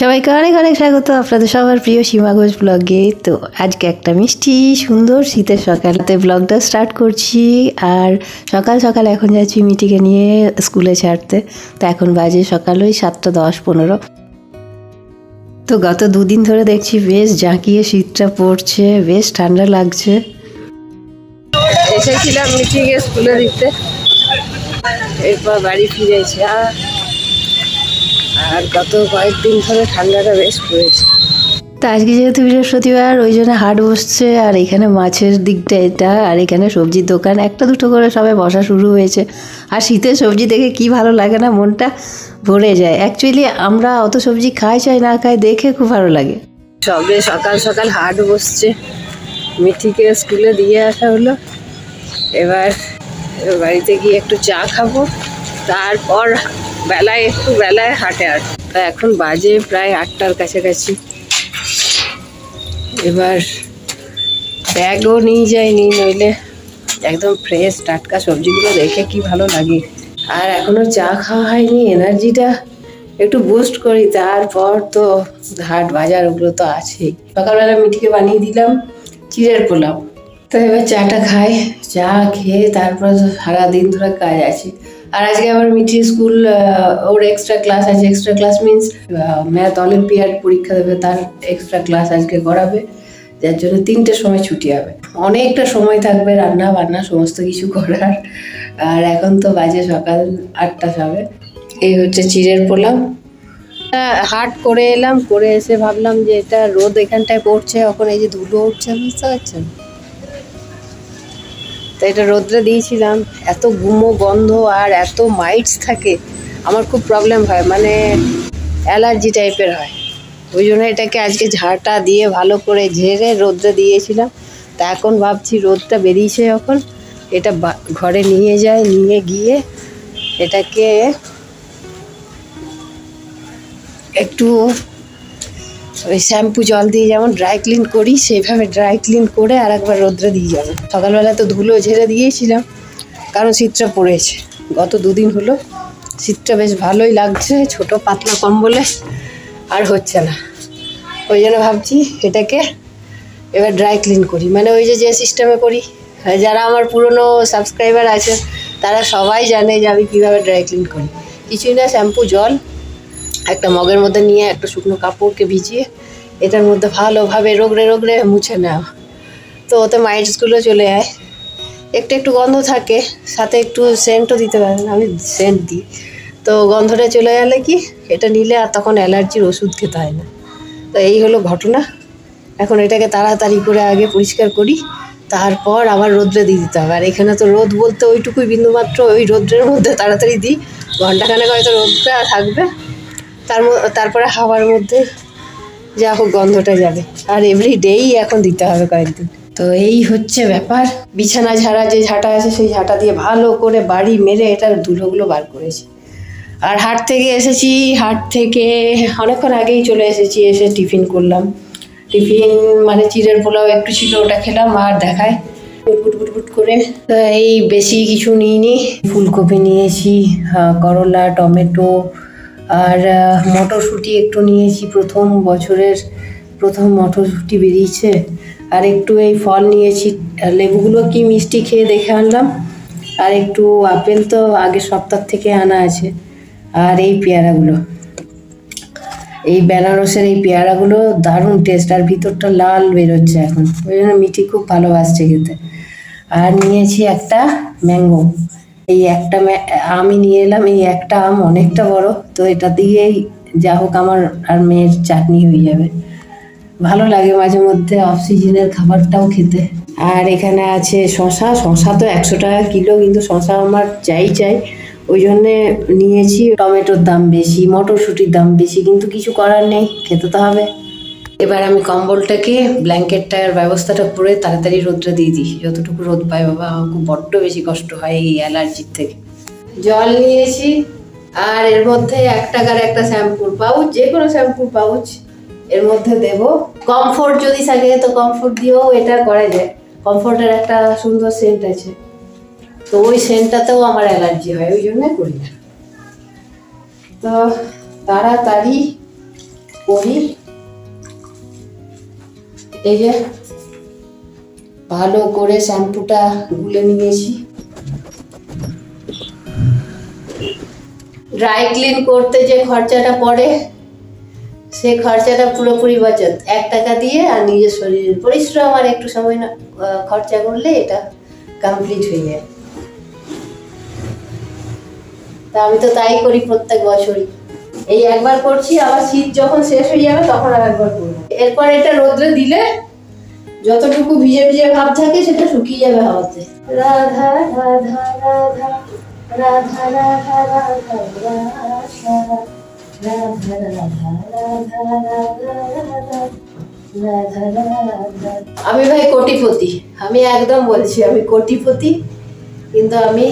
সবাইকে অনেক অনেক স্বাগত আপনাদের সবার প্রিয় সীমা ঘোষ ব্লগে। তো আজকে একটা মিষ্টি সুন্দর শীতের সকালতে ব্লগটা স্টার্ট করছি। আর সকাল সকাল এখন যাচ্ছি মিটিকে নিয়ে স্কুলে ছাড়তে। তো এখন বাজে সকাল ওই 7:10-15। তো গত দুদিন ধরে দেখছি বেশ জাঁকিয়ে শীতটা পড়ছে, বেশ ঠান্ডা লাগছে। এসেছিলাম মিটিকে স্কুলে দিতে, এরপর বাড়ি ফিরেছি। আর গত কয়েকদিন ধরে ঠান্ডাটা বেশ পড়েছে। তো আজকে যেহেতু বৃহস্পতিবার, ওই জন্য হাট বসছে। আর এখানে মাছের দিকটা এটা, আর এখানে সবজির দোকান একটা দুটো করে সবাই বসা শুরু হয়েছে। আর শীতের সবজি দেখে কি ভালো লাগে না, মনটা ভরে যায়। অ্যাকচুয়ালি আমরা অত সবজি খাই চাই না খাই, দেখে খুব ভালো লাগে। সবে সকাল সকাল হাট বসছে, মিঠিকে স্কুলে দিয়ে আসা হলো। এবার বাড়িতে গিয়ে একটু চা খাবো, তারপর বেলায় হাটে আসবো। এখন বাজে প্রায় 8টার কাছাকাছি। এবার ব্যাগও নিয়ে যাইনি, নইলে একদম ফ্রেশ টাটকা সবজিগুলো দেখে কি ভালো লাগে। আর এখনো চা খাওয়া হয়নি, এনার্জিটা একটু বুস্ট করি, তারপর তো হাট বাজার ওগুলো তো আছেই। সকালবেলা মিঠিকে বানিয়ে দিলাম চিড়ের পোলাও। তো এবার চাটা খাই, চা খেয়ে তারপর সারাদিন ধরে কাজ আছে। আর আজকে আবার মিঠি স্কুল, ওর এক্সট্রা ক্লাস আছে। Extra class means math olympiad পরীক্ষা দেবে, তার এক্সট্রা ক্লাস আজকে করাবে, যার জন্য 3টের সময় ছুটি হবে। অনেকটা সময় থাকবে রান্না বান্না সমস্ত কিছু করার। আর এখন তো বাজে সকাল 8টা সবে। এই হচ্ছে চিড়ের পোলাও। হাট করে এলাম, করে এসে ভাবলাম যে এটা রোদ এখানটায় পড়ছে, এখন এই যে ধুলো উঠছে, বুঝতে পারছেন? তো এটা রোদ্রে দিয়েছিলাম, এত গুমো গন্ধ আর এত মাইটস থাকে, আমার খুব প্রবলেম হয়, মানে অ্যালার্জি টাইপের হয়। ওই জন্য এটাকে আজকে ঝাঁটা দিয়ে ভালো করে ঝেড়ে রোদ্রে দিয়েছিলাম। তা এখন ভাবছি রোদটা বেরিয়েছে যখন, এটা ঘরে নিয়ে গিয়ে এটাকে একটু ওই শ্যাম্পু জল দিয়ে যেমন ড্রাই ক্লিন করি, সেইভাবে ড্রাই ক্লিন করে আর একবার রোদ্রে দিয়ে যাবো। সকালবেলা তো ধুলো ঝেড়ে দিয়েছিলাম, কারণ শীতটা পড়েছে। গত 2 দিন হলো শীতটা বেশ ভালোই লাগছে, ছোট পাতলা কম্বলে আর হচ্ছে না। ওই জন্য ভাবছি এটাকে এবার ড্রাই ক্লিন করি, মানে ওই যে সিস্টেমে করি। যারা আমার পুরনো সাবস্ক্রাইবার আছে তারা সবাই জানে যে আমি কীভাবে ড্রাই ক্লিন করি। কিছুই না, শ্যাম্পু জল একটা মগের মধ্যে নিয়ে একটা শুকনো কাপড়কে ভিজিয়ে এটার মধ্যে ভালোভাবে রগড়ে মুছে নেওয়া। তো ওতে মাইটসগুলো চলে যায়, একটু গন্ধ থাকে, সাথে একটু সেন্টও দিতে পারেন, আমি সেন্ট দিই। তো গন্ধটা চলে গেলে কি এটা নিলে আর তখন অ্যালার্জির ওষুধ খেতে হয় না। তো এই হলো ঘটনা। এখন এটাকে তাড়াতাড়ি করে আগে পরিষ্কার করি, তারপর আবার রোদ্রে দিয়ে দিতে হবে। আর এখানে তো রোদ বলতে ওইটুকুই বিন্দুমাত্র, ওই রোদ্রের মধ্যে তাড়াতাড়ি দিই, ঘন্টাখানেক হয়তো রোদটা থাকবে, তারপরে হাওয়ার মধ্যে যা হোক গন্ধটা যাবে। আর এভরিডেই এখন দিতে হবে কয়েকদিন। তো এই হচ্ছে ব্যাপার। বিছানা ঝাড়া যে ঝাঁটা আছে সেই ঝাঁটা দিয়ে ভালো করে বাড়ি মেরে এটার ধুলোগুলো বার করেছি। আর হাট থেকে এসেছি, হাট থেকে অনেকক্ষণ আগেই চলে এসেছি। এসে টিফিন করলাম। টিফিন মানে চিড়ের পোলাও একটু ছিল, ওটা খেলাম। আর দেখায় ফুট করে এই বেশি কিছু নিইনি। ফুলকপি নিয়েছি, করলা, টমেটো আর মটরশুঁটি একটু নিয়েছি। প্রথম বছরের প্রথম মটরশুঁটি বেরিয়েছে। আর একটু এই ফল নিয়েছি, লেবুগুলো কি মিষ্টি খেয়ে দেখে আনলাম। আর একটু আপেল তো আগের সপ্তাহ থেকে আনা আছে। আর এই পেয়ারাগুলো, এই বেনারসের এই পেয়ারাগুলো দারুণ টেস্ট, আর ভিতরটা লাল বেরোচ্ছে এখন, ওই জন্য মিঠি খুব ভালোবাসছে খেতে। আর নিয়েছি একটা ম্যাঙ্গো। এই একটা আমি নিয়ে এলাম, এই একটা আম অনেকটা বড়, তো এটা দিয়েই যা হোক আমার আর মেয়ের চাটনি হয়ে যাবে। ভালো লাগে মাঝে মধ্যে অফ সিজনের খাবারটাও খেতে। আর এখানে আছে শশা। শশা তো 100 টাকা কিলো, কিন্তু শশা আমার চাই, ওই জন্যে নিয়েছি। টমেটোর দাম বেশি, মটরশুঁটির দাম বেশি, কিন্তু কিছু করার নেই, খেতে তো হবে। এবার আমি কম্বলটাকে, ব্ল্যাঙ্কেটটার ব্যবস্থাটা করে তাড়াতাড়ি রোদটা দিয়ে দিই, যতটুকু রোদ পায়। বাবা আমার খুব বড্ড বেশি কষ্ট হয় এই অ্যালার্জির থেকে। জল নিয়েছি, আর এর মধ্যে 1 টাকার একটা শ্যাম্পুর পাউচ, যে কোনো শ্যাম্পুর পাউচ এর মধ্যে দেব। কমফোর্ট যদি থাকে তো কমফোর্ট দিয়েও এটা করা যায়। কমফোর্টের একটা সুন্দর সেন্ট আছে, তো ওই সেন্টটাতেও আমার অ্যালার্জি হয়, ওই জন্য করি না। তো তাড়াতাড়ি করি। এই যে ভালো করে শ্যাম্পুটা গুলে নিয়েছি। ড্রাই ক্লিন করতে যে খরচাটা পড়ে সেই খরচাটা পুরোপুরি বাঁচত 1 টাকা দিয়ে, আর নিজের শরীরের পরিশ্রম আর একটু সময় খরচা করলে এটা কমপ্লিট হয়ে যায়। তা আমি তো তাই করি প্রত্যেক বছরই। এই একবার করছি, আবার শীত যখন শেষ হয়ে যাবে তখন আর একবার করবো। এরপর এটা রোদ্রে দিলে যতটুকু ভিজে ভিজে ভাব থাকে সেটা শুকিয়ে যাবে হাওয়াতে। রাধা রাধা রাধা রাধা রাধা রাধা রাধা। আমি ভাই কোটিপতি, আমি একদম বলছি আমি কোটিপতি, কিন্তু আমি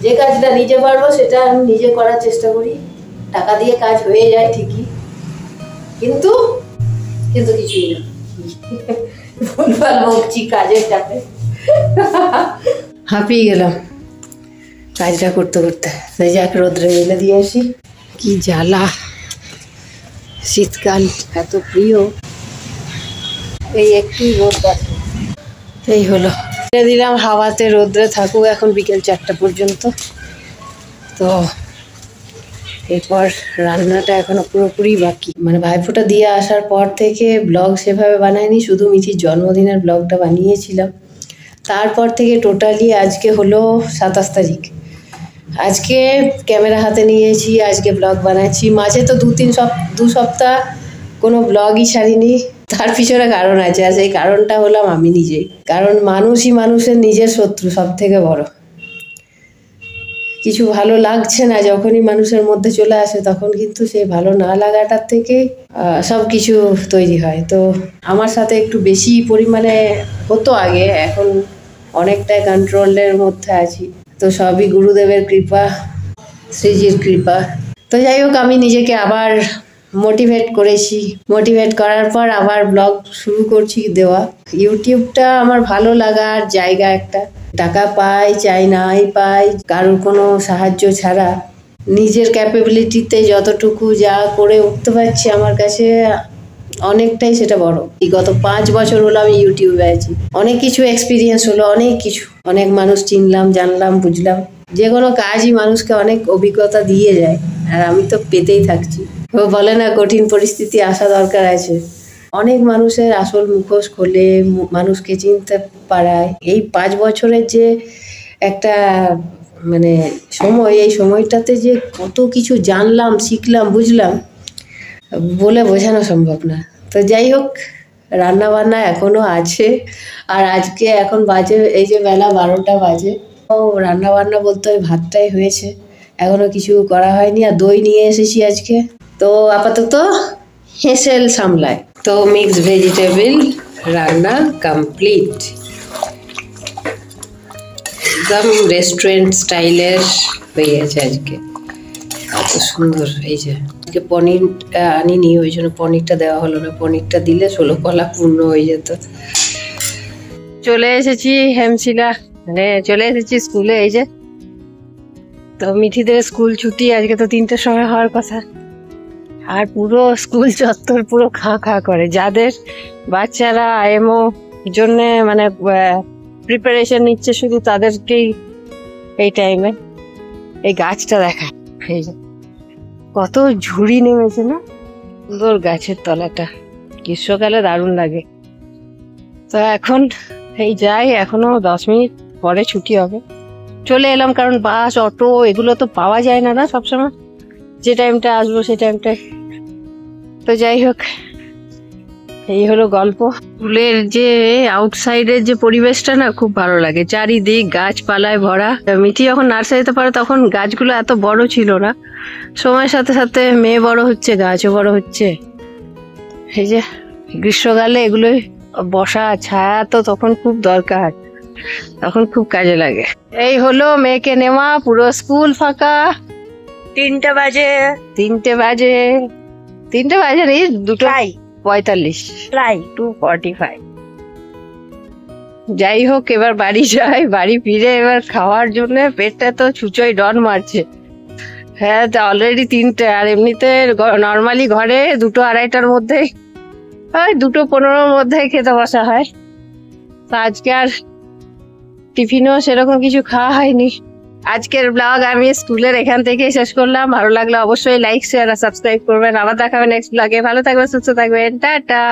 যে কাজটা নিজে পারবো সেটা আমি নিজে করার চেষ্টা করি। টাকা দিয়ে কাজ হয়ে যায় ঠিকই, কিন্তু কিন্তু কিছুই না, ভুলভাল বকছি কাজের চাপে, হাঁপিয়ে গেলাম কাজটা করতে করতে। তাই যাক রোদ্রে মেলে দিয়ে আসি। কি জ্বালা, শীতকাল এত প্রিয়, এই একটু রোদ আছে। এই হলো দিলাম হাওয়াতে, রোদ্রে থাকুক এখন বিকেল 4টা পর্যন্ত। তো এরপর রান্নাটা এখনো পুরোপুরি বাকি, মানে ভাইফোঁটা দিয়ে আসার পর থেকে ব্লগ সেভাবে বানাইনি, শুধু মিঠির জন্মদিনের ব্লগটা বানিয়েছিলাম। তারপর থেকে টোটালি আজকে হলো 27 তারিখ, আজকে ক্যামেরা হাতে নিয়েছি, আজকে ব্লগ বানাচ্ছি। মাঝে তো 2 সপ্তাহ কোনো ব্লগই ছাড়িনি। তার পিছনে কারণ আছে, আর সেই কারণটা হলাম আমি নিজেই। কারণ মানুষই মানুষের নিজের শত্রু সব থেকে বড়। কিছু ভালো লাগছে না যখনই মানুষের মধ্যে চলে আসে, তখন কিন্তু সেই ভালো না লাগাটার থেকে সব কিছু তৈরি হয়। তো আমার সাথে একটু বেশি পরিমাণে হতো আগে, এখন অনেকটাই কন্ট্রোলের মধ্যে আছি। তো সবই গুরুদেবের কৃপা, শ্রীজির কৃপা। তো যাই হোক, আমি নিজেকে আবার মোটিভেট করেছি। মোটিভেট করার পর আবার ব্লগ শুরু করছি দেওয়া। ইউটিউবটা আমার ভালো লাগার জায়গা একটা। টাকা পাই চাই নাই পাই, কারোর কোনো সাহায্য ছাড়া নিজের ক্যাপাবিলিটিতে যতটুকু যা করে উঠতে পারছি, আমার কাছে অনেকটাই সেটা বড়। এই গত 5 বছর হলো আমি ইউটিউবে আছি, অনেক কিছু এক্সপিরিয়েন্স হলো, অনেক কিছু, অনেক মানুষ চিনলাম, জানলাম, বুঝলাম। যে কোনো কাজই মানুষকে অনেক অভিজ্ঞতা দিয়ে যায়, আর আমি তো পেতেই থাকছি। ও বলে না কঠিন পরিস্থিতি আসা দরকার আছে, অনেক মানুষের আসল মুখোশ খোলে, মানুষকে চিনতে পারায়। এই 5 বছরের যে একটা মানে সময়, এই সময়টাতে যে কত কিছু জানলাম, শিখলাম, বুঝলাম, বলে বোঝানো সম্ভব না। তো যাই হোক, রান্না বান্না এখনো আছে, আর আজকে এখন বাজে এই যে বেলা 12টা বাজে। ও রান্না বান্না বলতে ওই ভাতটাই হয়েছে, এখনো কিছু করা হয়নি। আর দই নিয়ে এসেছি আজকে, তো আপাতত হেসেল সামলায়। তো মিক্সড ভেজিটেবল রান্না কমপ্লিট, একদম রেস্টুরেন্ট স্টাইলের হয়ে গেছে আজকে, এত সুন্দর। এই যে আজকে পনির আনিনি, ওই জন্য পনিরটা দেওয়া হলো না, পনিরটা দিলে 16 কলা পূর্ণ হয়ে যেত। চলে এসেছি হেমশিলা, মানে চলে এসেছি স্কুলে। এই যে তো মিঠিদের স্কুল ছুটি, আজকে তো 3টের সময় হওয়ার কথা, আর পুরো স্কুল চত্বর পুরো খাঁ খাঁ করে। যাদের বাচ্চারা আইএমও জন্যে মানে প্রিপারেশন নিচ্ছে, শুধু তাদেরকেই এই টাইমে এই গাছটা দেখায়। এই যে কত ঝুড়ি নেমেছে না, সুন্দর গাছের তলাটা, গ্রীষ্মকালে দারুণ লাগে। তো এখন এই যাই, এখনো 10 মিনিট পরে ছুটি হবে। চলে এলাম, কারণ বাস, অটো এগুলো তো পাওয়া যায় না না সবসময়, যে টাইমটা আসবো সেই টাইমটা। তো যাই হোক, এই হলো গল্প। স্কুলের যে আউটসাইডের যে পরিবেশটা না খুব ভালো লাগে, চারিদিক গাছপালায় ভরা। মিঠি যখন নার্সারিতে পড়ে তখন গাছগুলো এত বড় ছিল না, সময়ের সাথে সাথে মেয়ে বড় হচ্ছে, গাছও বড় হচ্ছে। এই যে গ্রীষ্মকালে এগুলোই বসা, ছায়া তো তখন খুব দরকার, তখন খুব কাজে লাগে। এই হলো মেয়েকে নেওয়া, পুরো স্কুল ফাঁকা। 3টে বাজে, 3টে বাজে নেই, 2:45, প্রায় 2:45। যাই হোক, এবার বাড়ি যাই, বাড়ি ফিরে এবার খাওয়ার জন্য পেটটা তো ছুঁচোয় ডন মারছে। হ্যাঁ, অলরেডি 3টে, আর এমনিতে নর্মালি ঘরে 2টো 2:30টার মধ্যে, ওই 2:15-র মধ্যে খেতে বসা হয়। তো আজকে আর টিফিনও সেরকম কিছু খাওয়া হয়নি। আজকের ব্লগ আমি স্কুলের এখান থেকে শেষ করলাম। ভালো লাগলে অবশ্যই লাইক, শেয়ার আর সাবস্ক্রাইব করবেন। আবার দেখা হবে নেক্সট ব্লগে। ভালো থাকবেন, সুস্থ থাকবেন, টাটা।